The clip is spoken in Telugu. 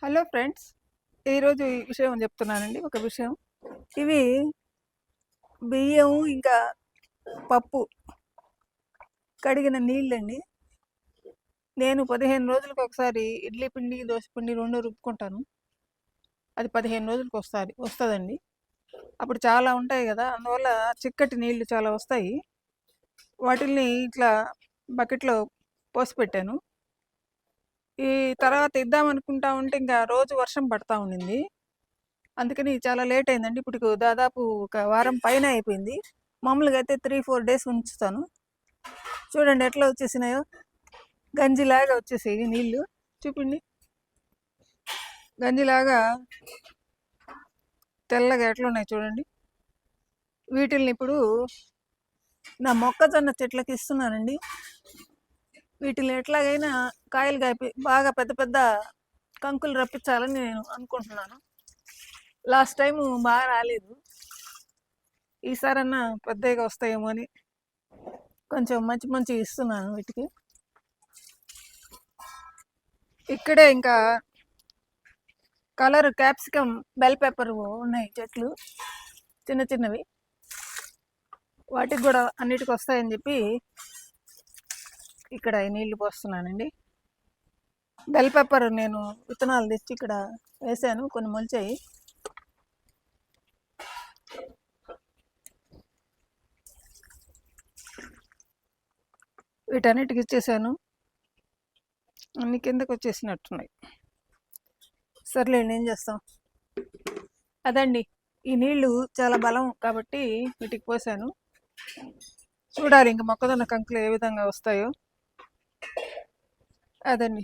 హలో ఫ్రెండ్స్, ఈరోజు ఈ విషయం చెప్తున్నానండి. ఒక విషయం, ఇవి బియ్యం ఇంకా పప్పు కడిగిన నీళ్ళండి. నేను 15 రోజులకు ఒకసారి ఇడ్లీ పిండి దోశ పిండి 2 రుబ్బుకుంటాను. అది 15 రోజులకు వస్తుందండి. అప్పుడు చాలా ఉంటాయి కదా, అందువల్ల చిక్కటి నీళ్లు చాలా వస్తాయి. వాటిల్ని ఇట్లా బకెట్లో పోసి పెట్టాను. ఈ తర్వాత ఇద్దామనుకుంటా ఉంటే ఇంకా రోజు వర్షం పడతా ఉండింది. అందుకని చాలా లేట్ అయిందండి. ఇప్పుడు దాదాపు ఒక వారం పైన అయిపోయింది. మామూలుగా అయితే 3-4 డేస్ ఉంచుతాను. చూడండి ఎట్లా వచ్చేసినాయో, గంజిలాగా వచ్చేసాయి నీళ్ళు. చూపిండి, గంజిలాగా తెల్లగా ఎట్లా ఉన్నాయి చూడండి. వీటిల్ని ఇప్పుడు నా మొక్కజొన్న చెట్లకి ఇస్తున్నానండి. వీటిని ఎట్లాగైనా కాయలు కాపి బాగా పెద్ద పెద్ద కంకులు రప్పించాలని నేను అనుకుంటున్నాను. లాస్ట్ టైము బాగా రాలేదు, ఈసారన్నా పెద్దగా వస్తాయేమో అని కొంచెం మంచి మంచి ఇస్తున్నాను వీటికి. ఇక్కడే ఇంకా కలర్ క్యాప్సికమ్, బెల్ పెప్పర్ ఉన్నాయి చెట్లు, చిన్న చిన్నవి. వాటికి కూడా అన్నిటికి వస్తాయని చెప్పి ఇక్కడ నీళ్లు పోస్తున్నానండి. బెల్ పెప్పర్ నేను విత్తనాలు తెచ్చి ఇక్కడ వేసాను, కొన్ని మొలిచాయి. వీటన్నిటికి ఇచ్చేసాను, అన్ని కిందకు వచ్చేసినట్టున్నాయి. సర్లేండి, ఏం చేస్తాం. అదండి, ఈ నీళ్లు చాలా బలం కాబట్టి వీటికి పోసాను. చూడాలి ఇంక మొక్కజొన్న కంకులు ఏ విధంగా వస్తాయో. అదండి.